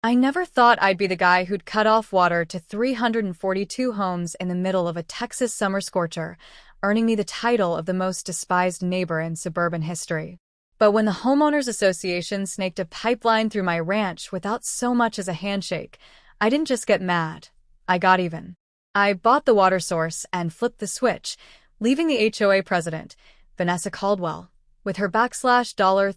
I never thought I'd be the guy who'd cut off water to 342 homes in the middle of a Texas summer scorcher, earning me the title of the most despised neighbor in suburban history. But when the Homeowners Association snaked a pipeline through my ranch without so much as a handshake, I didn't just get mad. I got even. I bought the water source and flipped the switch, leaving the HOA president, Vanessa Caldwell, with her $300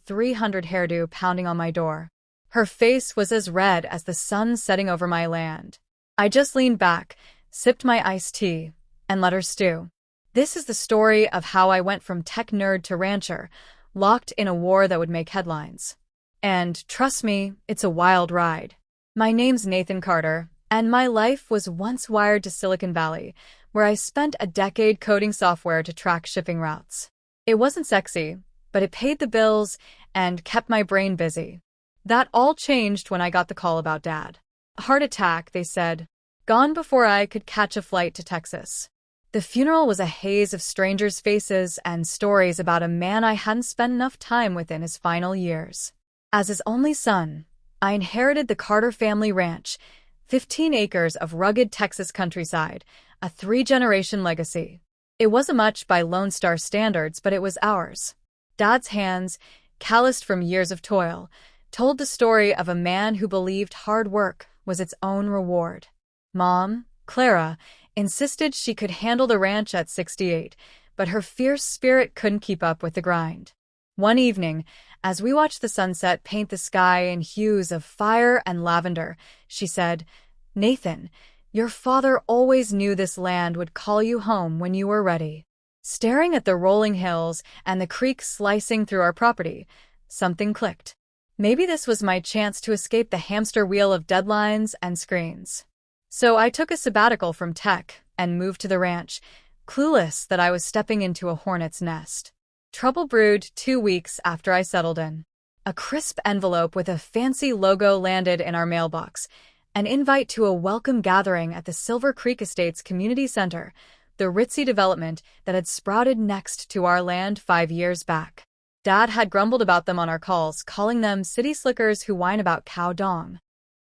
hairdo pounding on my door. Her face was as red as the sun setting over my land. I just leaned back, sipped my iced tea, and let her stew. This is the story of how I went from tech nerd to rancher, locked in a war that would make headlines. And, trust me, it's a wild ride. My name's Nathan Carter, and my life was once wired to Silicon Valley, where I spent a decade coding software to track shipping routes. It wasn't sexy, but it paid the bills and kept my brain busy. That all changed when I got the call about Dad. Heart attack, they said. Gone before I could catch a flight to Texas. The funeral was a haze of strangers' faces and stories about a man I hadn't spent enough time with in his final years. As his only son, I inherited the Carter family ranch, 15 acres of rugged Texas countryside, a 3-generation legacy. It wasn't much by Lone Star standards, but it was ours. Dad's hands, calloused from years of toil, told the story of a man who believed hard work was its own reward. Mom, Clara, insisted she could handle the ranch at 68, but her fierce spirit couldn't keep up with the grind. One evening, as we watched the sunset paint the sky in hues of fire and lavender, she said, "Nathan, your father always knew this land would call you home when you were ready." Staring at the rolling hills and the creek slicing through our property, something clicked. Maybe this was my chance to escape the hamster wheel of deadlines and screens. So I took a sabbatical from tech and moved to the ranch, clueless that I was stepping into a hornet's nest. Trouble brewed 2 weeks after I settled in. A crisp envelope with a fancy logo landed in our mailbox, an invite to a welcome gathering at the Silver Creek Estates Community Center, the ritzy development that had sprouted next to our land 5 years back. Dad had grumbled about them on our calls, calling them city slickers who whine about cow dong.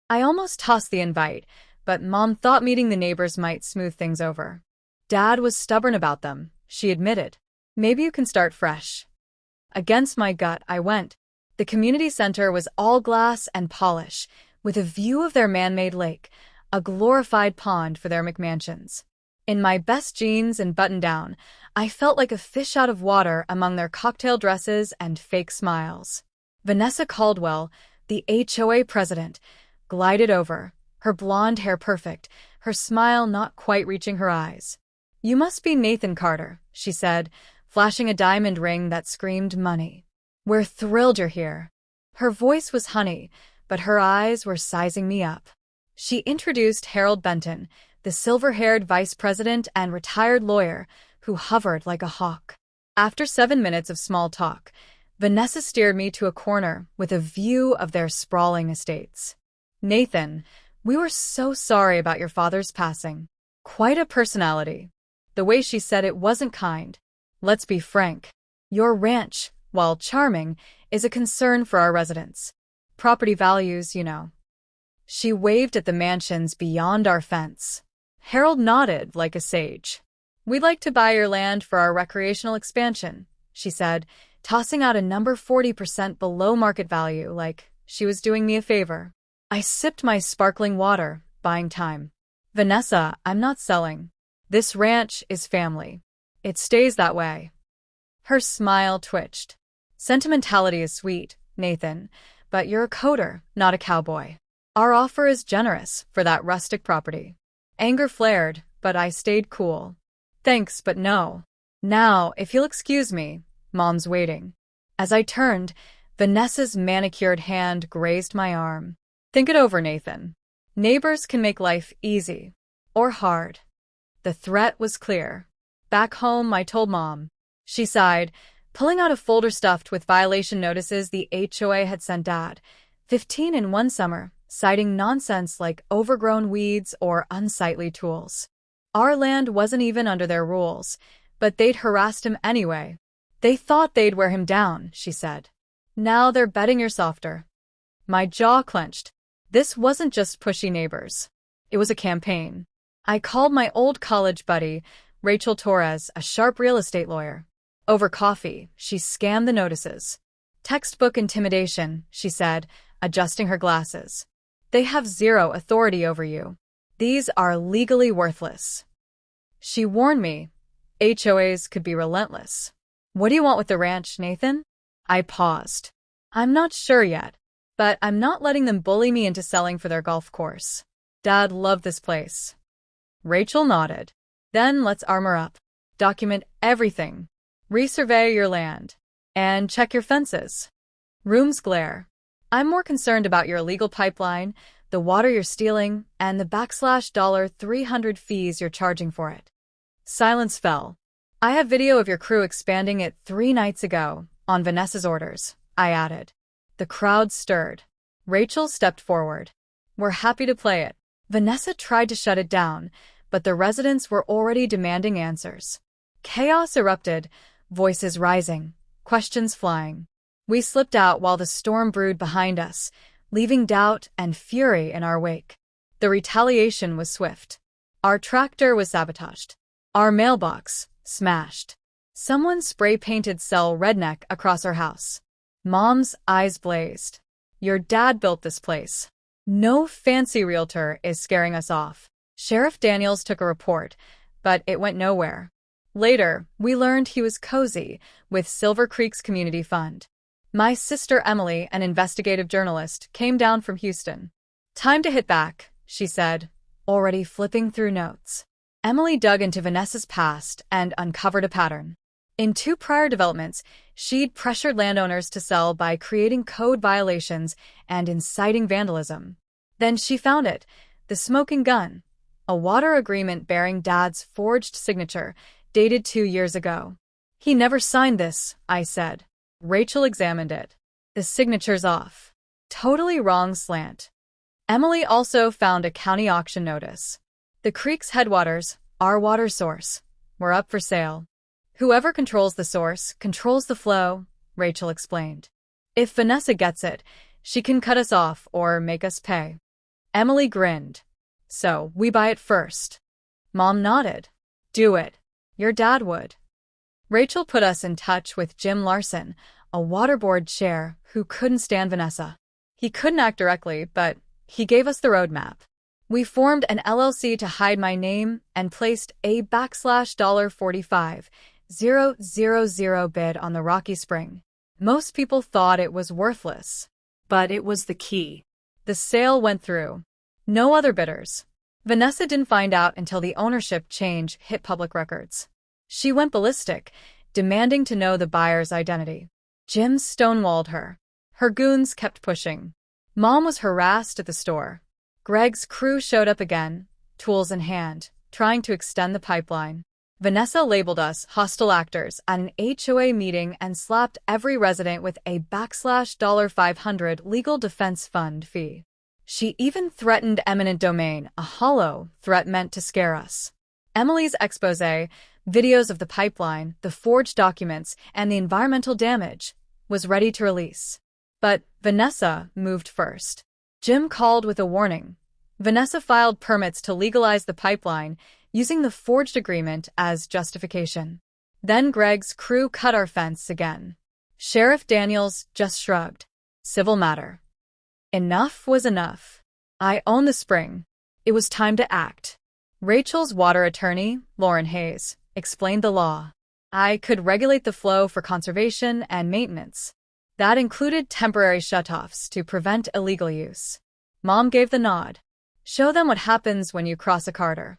I almost tossed the invite, but Mom thought meeting the neighbors might smooth things over. Dad was stubborn about them, she admitted. Maybe you can start fresh. Against my gut, I went. The community center was all glass and polish, with a view of their man-made lake, a glorified pond for their McMansions. In my best jeans and button-down, I felt like a fish out of water among their cocktail dresses and fake smiles. Vanessa Caldwell, the HOA president, glided over, her blonde hair perfect, her smile not quite reaching her eyes. "You must be Nathan Carter," she said, flashing a diamond ring that screamed money. "We're thrilled you're here." Her voice was honey, but her eyes were sizing me up. She introduced Harold Benton, the silver-haired vice president and retired lawyer who hovered like a hawk. After 7 minutes of small talk, Vanessa steered me to a corner with a view of their sprawling estates. "Nathan, we were so sorry about your father's passing. Quite a personality." The way she said it wasn't kind. "Let's be frank. Your ranch, while charming, is a concern for our residents. Property values, you know." She waved at the mansions beyond our fence. Harold nodded like a sage. "We'd like to buy your land for our recreational expansion," she said, tossing out a number 40% below market value like she was doing me a favor. I sipped my sparkling water, buying time. "Vanessa, I'm not selling. This ranch is family. It stays that way." Her smile twitched. "Sentimentality is sweet, Nathan, but you're a coder, not a cowboy. Our offer is generous for that rustic property." Anger flared, but I stayed cool. "Thanks, but no. Now, if you'll excuse me, Mom's waiting." As I turned, Vanessa's manicured hand grazed my arm. "Think it over, Nathan. Neighbors can make life easy. Or hard." The threat was clear. Back home, I told Mom. She sighed, pulling out a folder stuffed with violation notices the HOA had sent Dad, 15 in one summer, citing nonsense like overgrown weeds or unsightly tools. Our land wasn't even under their rules, but they'd harassed him anyway. "They thought they'd wear him down," she said. "Now they're betting you're softer." My jaw clenched. This wasn't just pushy neighbors. It was a campaign. I called my old college buddy, Rachel Torres, a sharp real estate lawyer. Over coffee, she scanned the notices. Textbook intimidation, she said, adjusting her glasses. They have zero authority over you. These are legally worthless. She warned me. HOAs could be relentless. What do you want with the ranch, Nathan? I paused. I'm not sure yet, but I'm not letting them bully me into selling for their golf course. Dad loved this place. Rachel nodded. Then let's armor up. Document everything. Resurvey your land. And check your fences. Rooms glare. I'm more concerned about your illegal pipeline, the water you're stealing, and the $300 fees you're charging for it. Silence fell. I have video of your crew expanding it 3 nights ago, on Vanessa's orders, I added. The crowd stirred. Rachel stepped forward. We're happy to play it. Vanessa tried to shut it down, but the residents were already demanding answers. Chaos erupted, voices rising, questions flying. We slipped out while the storm brewed behind us, leaving doubt and fury in our wake. The retaliation was swift. Our tractor was sabotaged. Our mailbox smashed. Someone spray-painted "Sell Redneck" across our house. Mom's eyes blazed. Your dad built this place. No fancy realtor is scaring us off. Sheriff Daniels took a report, but it went nowhere. Later, we learned he was cozy with Silver Creek's community fund. My sister Emily, an investigative journalist, came down from Houston. Time to hit back, she said, already flipping through notes. Emily dug into Vanessa's past and uncovered a pattern. In 2 prior developments, she'd pressured landowners to sell by creating code violations and inciting vandalism. Then she found it, the smoking gun, a water agreement bearing Dad's forged signature, dated 2 years ago. He never signed this, I said. Rachel examined it. The signature's off. Totally wrong slant. Emily also found a county auction notice. The creek's headwaters, our water source, were up for sale. Whoever controls the source controls the flow, Rachel explained. If Vanessa gets it, she can cut us off or make us pay. Emily grinned. So, we buy it first. Mom nodded. Do it. Your dad would. Rachel put us in touch with Jim Larson, a waterboard chair who couldn't stand Vanessa. He couldn't act directly, but he gave us the roadmap. We formed an LLC to hide my name and placed a $45,000 bid on the Rocky Spring. Most people thought it was worthless, but it was the key. The sale went through. No other bidders. Vanessa didn't find out until the ownership change hit public records. She went ballistic, demanding to know the buyer's identity. Jim stonewalled her. Her goons kept pushing. Mom was harassed at the store. Greg's crew showed up again, tools in hand, trying to extend the pipeline. Vanessa labeled us hostile actors at an HOA meeting and slapped every resident with a $500 legal defense fund fee. She even threatened eminent domain, a hollow threat meant to scare us. Emily's exposé, videos of the pipeline, the forged documents, and the environmental damage, was ready to release. But Vanessa moved first. Jim called with a warning. Vanessa filed permits to legalize the pipeline, using the forged agreement as justification. Then Greg's crew cut our fence again. Sheriff Daniels just shrugged. Civil matter. Enough was enough. I own the spring. It was time to act. Rachel's water attorney, Lauren Hayes, explained the law. I could regulate the flow for conservation and maintenance. That included temporary shutoffs to prevent illegal use. Mom gave the nod. Show them what happens when you cross a Carter.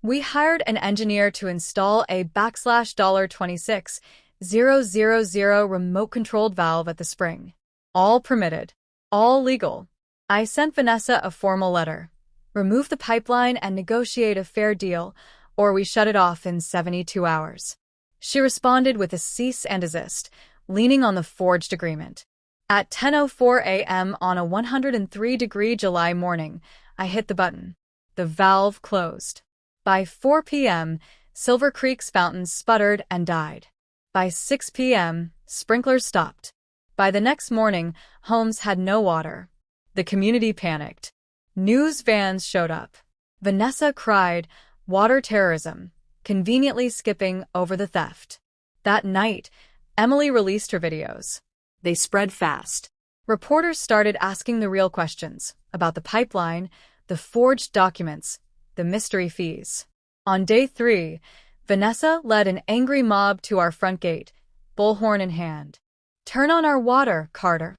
We hired an engineer to install a $26,000 remote-controlled valve at the spring. All permitted. All legal. I sent Vanessa a formal letter. Remove the pipeline and negotiate a fair deal, or we shut it off in 72 hours. She responded with a cease and desist, leaning on the forged agreement. At 10:04 a.m. on a 103-degree July morning, I hit the button. The valve closed. By 4 p.m., Silver Creek's fountains sputtered and died. By 6 p.m., sprinklers stopped. By the next morning, homes had no water. The community panicked. News vans showed up. Vanessa cried, "Water terrorism," conveniently skipping over the theft. That night, Emily released her videos. They spread fast. Reporters started asking the real questions about the pipeline, the forged documents, the mystery fees. On day 3, Vanessa led an angry mob to our front gate, bullhorn in hand. "Turn on our water, Carter."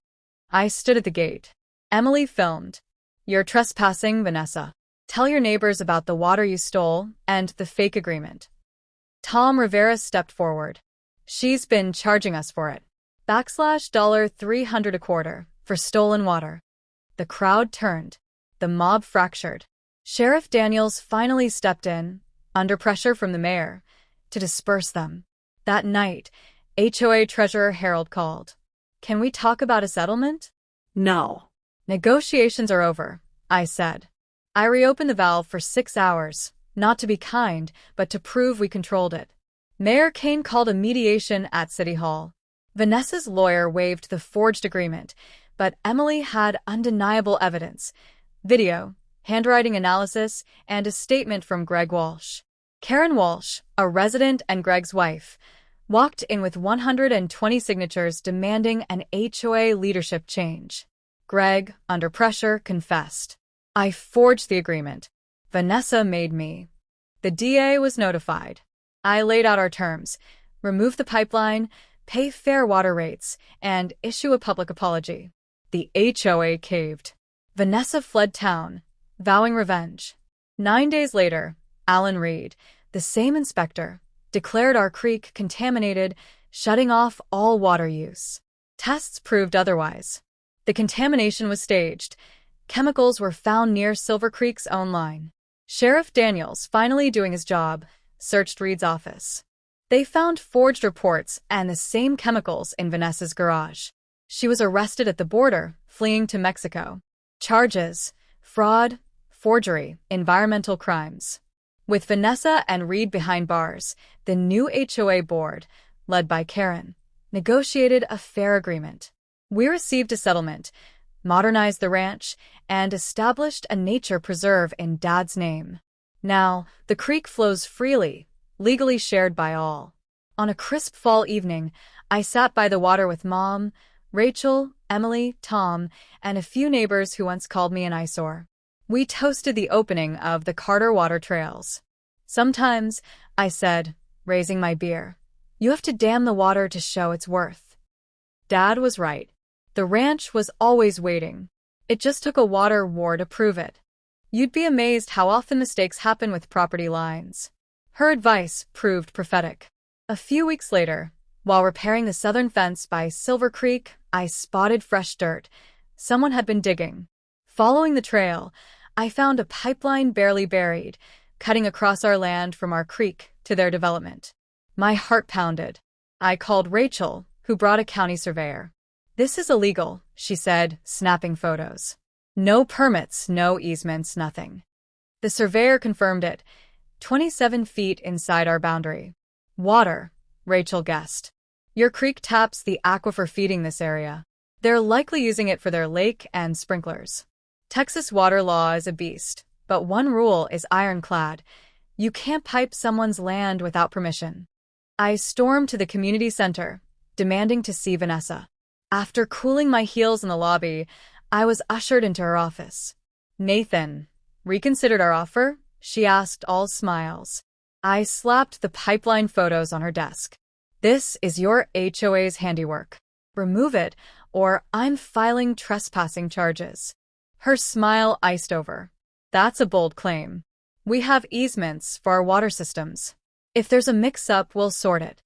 I stood at the gate. Emily filmed. "You're trespassing, Vanessa. Tell your neighbors about the water you stole and the fake agreement." Tom Rivera stepped forward. "She's been charging us for it. $300 a quarter for stolen water." The crowd turned. The mob fractured. Sheriff Daniels finally stepped in, under pressure from the mayor, to disperse them. That night, HOA Treasurer Harold called. "Can we talk about a settlement?" No. "Negotiations are over," I said. I reopened the valve for 6 hours, not to be kind, but to prove we controlled it. Mayor Kane called a mediation at City Hall. Vanessa's lawyer waived the forged agreement, but Emily had undeniable evidence: video, handwriting analysis, and a statement from Greg Walsh. Karen Walsh, a resident and Greg's wife, walked in with 120 signatures demanding an HOA leadership change. Greg, under pressure, confessed. "I forged the agreement. Vanessa made me." The DA was notified. I laid out our terms: remove the pipeline, pay fair water rates, and issue a public apology. The HOA caved. Vanessa fled town, vowing revenge. 9 days later, Alan Reed, the same inspector, declared our creek contaminated, shutting off all water use. Tests proved otherwise. The contamination was staged. Chemicals were found near Silver Creek's own line. Sheriff Daniels, finally doing his job, searched Reed's office. They found forged reports and the same chemicals in Vanessa's garage. She was arrested at the border, fleeing to Mexico. Charges: fraud, forgery, environmental crimes. With Vanessa and Reed behind bars, the new HOA board, led by Karen, negotiated a fair agreement. We received a settlement, modernized the ranch, and established a nature preserve in Dad's name. Now, the creek flows freely, legally shared by all. On a crisp fall evening, I sat by the water with Mom, Rachel, Emily, Tom, and a few neighbors who once called me an eyesore. We toasted the opening of the Carter Water Trails. "Sometimes," I said, raising my beer, "you have to dam the water to show its worth." Dad was right. The ranch was always waiting. It just took a water war to prove it. You'd be amazed how often mistakes happen with property lines. Her advice proved prophetic. A few weeks later, while repairing the southern fence by Silver Creek, I spotted fresh dirt. Someone had been digging. Following the trail, I found a pipeline barely buried, cutting across our land from our creek to their development. My heart pounded. I called Rachel, who brought a county surveyor. "This is illegal," she said, snapping photos. "No permits, no easements, nothing." The surveyor confirmed it. 27 feet inside our boundary. "Water," Rachel guessed. "Your creek taps the aquifer feeding this area. They're likely using it for their lake and sprinklers." Texas water law is a beast, but one rule is ironclad: you can't pipe someone's land without permission. I stormed to the community center, demanding to see Vanessa. After cooling my heels in the lobby, I was ushered into her office. "Nathan, reconsidered our offer?" she asked, all smiles. I slapped the pipeline photos on her desk. "This is your HOA's handiwork. Remove it, or I'm filing trespassing charges." Her smile iced over. "That's a bold claim. We have easements for our water systems. If there's a mix-up, we'll sort it."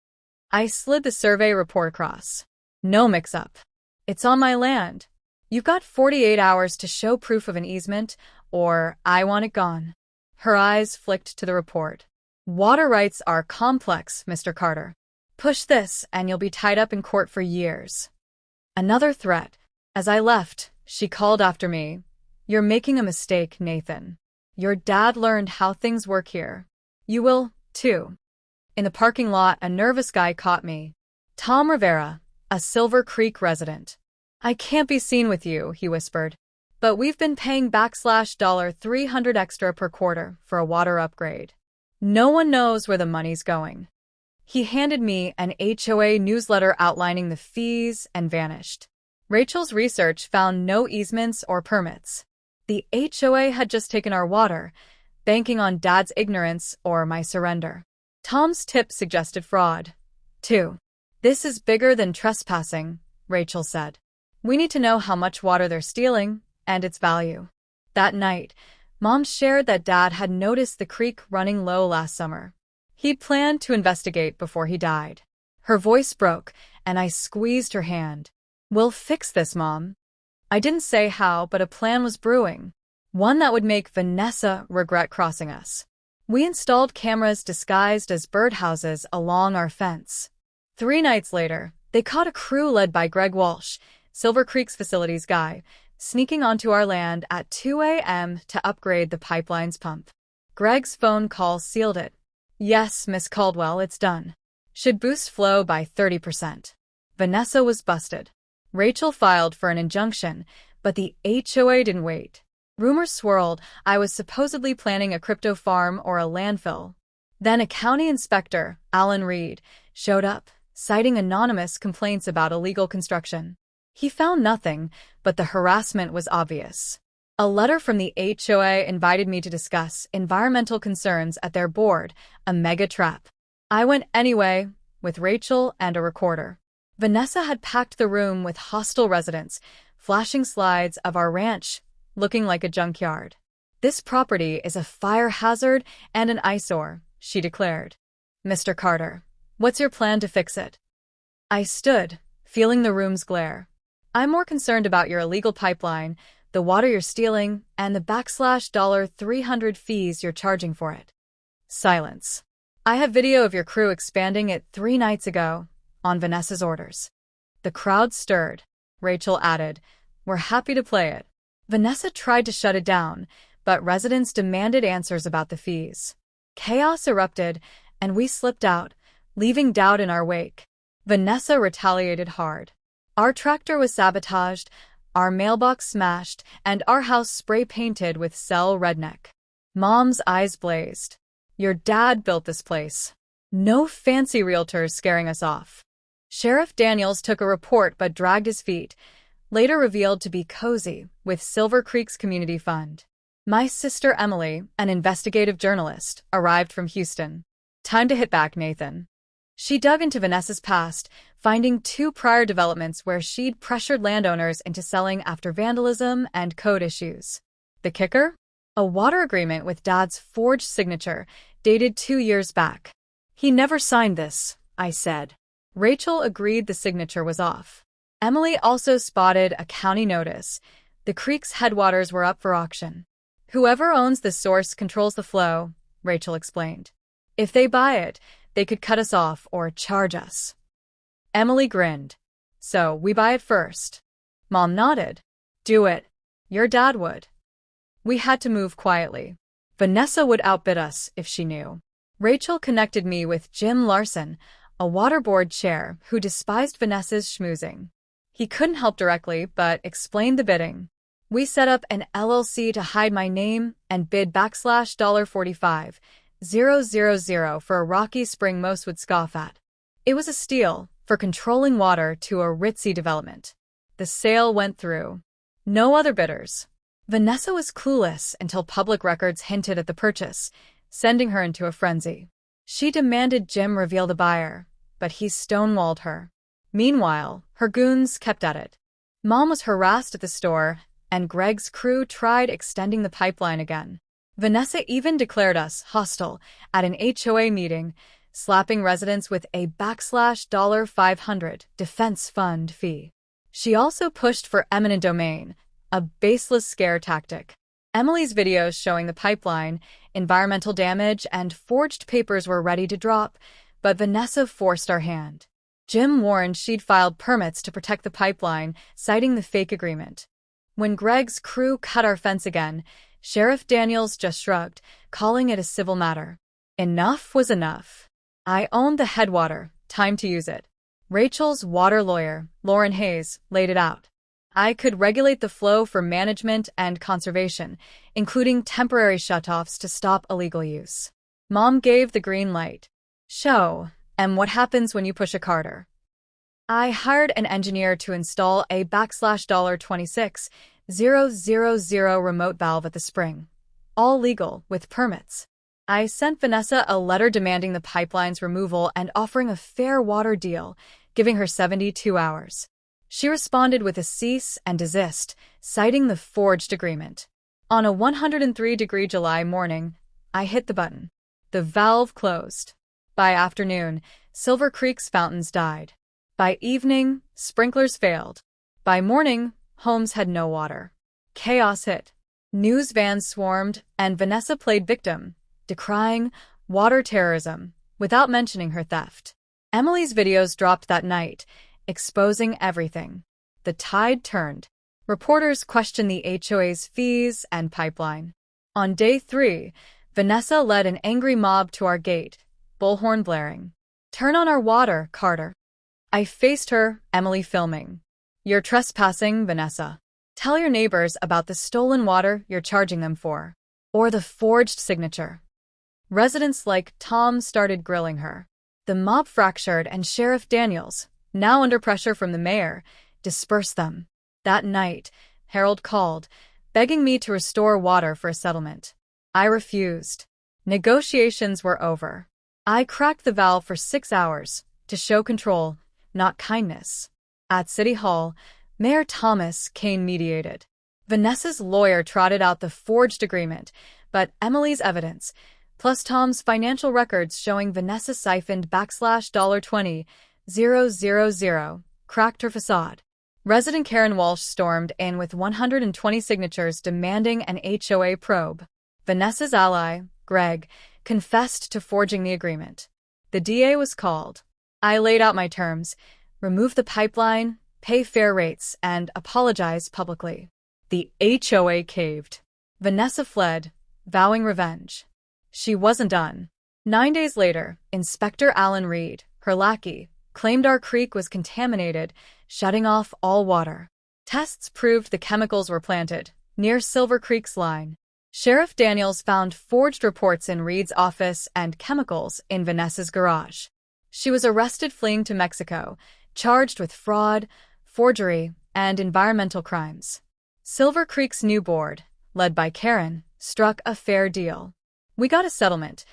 I slid the survey report across. "No mix-up. It's on my land. You've got 48 hours to show proof of an easement, or I want it gone." Her eyes flicked to the report. "Water rights are complex, Mr. Carter. Push this, and you'll be tied up in court for years." Another threat. As I left, she called after me. "You're making a mistake, Nathan. Your dad learned how things work here. You will, too." In the parking lot, a nervous guy caught me. Tom Rivera, a Silver Creek resident. "I can't be seen with you," he whispered. but we've been paying $300 extra per quarter for a water upgrade. No one knows where the money's going." He handed me an HOA newsletter outlining the fees and vanished. Rachel's research found no easements or permits. The HOA had just taken our water, banking on Dad's ignorance or my surrender. Tom's tip suggested fraud, too. "This is bigger than trespassing," Rachel said. "We need to know how much water they're stealing and its value." That night, Mom shared that Dad had noticed the creek running low last summer. He'd planned to investigate before he died. Her voice broke, and I squeezed her hand. "We'll fix this, Mom." I didn't say how, but a plan was brewing. One that would make Vanessa regret crossing us. We installed cameras disguised as birdhouses along our fence. 3 nights later, they caught a crew led by Greg Walsh, Silver Creek's facilities guy, sneaking onto our land at 2 a.m. to upgrade the pipeline's pump. Greg's phone call sealed it. "Yes, Miss Caldwell, it's done. Should boost flow by 30%. Vanessa was busted. Rachel filed for an injunction, but the HOA didn't wait. Rumors swirled I was supposedly planning a crypto farm or a landfill. Then a county inspector, Alan Reed, showed up, citing anonymous complaints about illegal construction. He found nothing, but the harassment was obvious. A letter from the HOA invited me to discuss environmental concerns at their board, a mega trap. I went anyway, with Rachel and a recorder. Vanessa had packed the room with hostile residents, flashing slides of our ranch, looking like a junkyard. "This property is a fire hazard and an eyesore," she declared. "Mr. Carter, what's your plan to fix it?" I stood, feeling the room's glare. "I'm more concerned about your illegal pipeline, the water you're stealing, and the $300 fees you're charging for it." Silence. "I have video of your crew expanding it 3 nights ago, on Vanessa's orders." The crowd stirred. Rachel added, "We're happy to play it." Vanessa tried to shut it down, but residents demanded answers about the fees. Chaos erupted, and we slipped out, leaving doubt in our wake. Vanessa retaliated hard. Our tractor was sabotaged, our mailbox smashed, and our house spray-painted with Cell Redneck. Mom's eyes blazed. "Your dad built this place. No fancy realtors scaring us off." Sheriff Daniels took a report but dragged his feet, later revealed to be cozy, with Silver Creek's community fund. My sister Emily, an investigative journalist, arrived from Houston. "Time to hit back, Nathan." She dug into Vanessa's past, finding 2 prior developments where she'd pressured landowners into selling after vandalism and code issues. The kicker? A water agreement with Dad's forged signature, dated 2 years back. "He never signed this," I said. Rachel agreed the signature was off. Emily also spotted a county notice. The creek's headwaters were up for auction. "Whoever owns the source controls the flow," Rachel explained. "If they buy it, they could cut us off or charge us." Emily grinned. "So we buy it first." Mom nodded. "Do it. Your dad would." We had to move quietly. Vanessa would outbid us if she knew. Rachel connected me with Jim Larson, a water board chair who despised Vanessa's schmoozing. He couldn't help directly, but explained the bidding. We set up an LLC to hide my name and bid $45,000 for a rocky spring most would scoff at. It was a steal for controlling water to a ritzy development. The sale went through. No other bidders. Vanessa was clueless until public records hinted at the purchase, sending her into a frenzy. She demanded Jim reveal the buyer, but he stonewalled her. Meanwhile, her goons kept at it. Mom was harassed at the store, and Greg's crew tried extending the pipeline again. Vanessa even declared us hostile at an HOA meeting, slapping residents with a $500 defense fund fee. She also pushed for eminent domain, a baseless scare tactic. Emily's videos showing the pipeline, environmental damage, and forged papers were ready to drop, but Vanessa forced our hand. Jim warned she'd filed permits to protect the pipeline, citing the fake agreement. When Greg's crew cut our fence again, Sheriff Daniels just shrugged, calling it a civil matter. Enough was enough. I owned the headwater, time to use it. Rachel's water lawyer, Lauren Hayes, laid it out. I could regulate the flow for management and conservation, including temporary shutoffs to stop illegal use. Mom gave the green light. Show em what happens when you push a carter. I hired an engineer to install a /$26,000 remote valve at the spring. All legal, with permits. I sent Vanessa a letter demanding the pipeline's removal and offering a fair water deal, giving her 72 hours. She responded with a cease and desist, citing the forged agreement. On a 103-degree July morning, I hit the button. The valve closed. By afternoon, Silver Creek's fountains died. By evening, sprinklers failed. By morning, homes had no water. Chaos hit. News vans swarmed, and Vanessa played victim, decrying water terrorism without mentioning her theft. Emily's videos dropped that night, exposing everything. The tide turned. Reporters questioned the HOA's fees and pipeline. On day 3, Vanessa led an angry mob to our gate, bullhorn blaring. "Turn on our water, Carter." I faced her, Emily filming. "You're trespassing, Vanessa. Tell your neighbors about the stolen water you're charging them for. Or the forged signature." Residents like Tom started grilling her. The mob fractured, and Sheriff Daniels, now under pressure from the mayor, dispersed them. That night, Harold called, begging me to restore water for a settlement. I refused. Negotiations were over. I cracked the valve for 6 hours, to show control, not kindness. At City Hall, Mayor Thomas Kane mediated. Vanessa's lawyer trotted out the forged agreement, but Emily's evidence, plus Tom's financial records showing Vanessa siphoned /$20,000, cracked her facade. Resident Karen Walsh stormed in with 120 signatures demanding an HOA probe. Vanessa's ally, Greg, confessed to forging the agreement. The DA was called. I laid out my terms: remove the pipeline, pay fair rates, and apologize publicly. The HOA caved. Vanessa fled, vowing revenge. She wasn't done. 9 days later, Inspector Alan Reed, her lackey, claimed our creek was contaminated, shutting off all water. Tests proved the chemicals were planted near Silver Creek's line. Sheriff Daniels found forged reports in Reed's office and chemicals in Vanessa's garage. She was arrested fleeing to Mexico, charged with fraud, forgery, and environmental crimes. Silver Creek's new board, led by Karen, struck a fair deal. We got a settlement,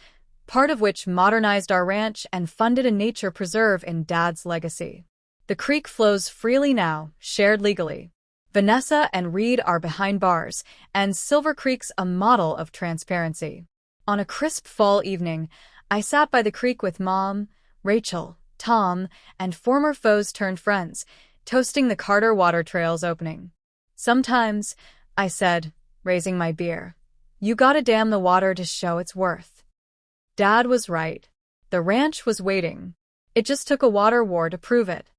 part of which modernized our ranch and funded a nature preserve in Dad's legacy. The creek flows freely now, shared legally. Vanessa and Reed are behind bars, and Silver Creek's a model of transparency. On a crisp fall evening, I sat by the creek with Mom, Rachel, Tom, and former foes turned friends, toasting the Carter Water Trail's opening. "Sometimes," I said, raising my beer, "you gotta dam the water to show its worth." Dad was right. The ranch was waiting. It just took a water war to prove it.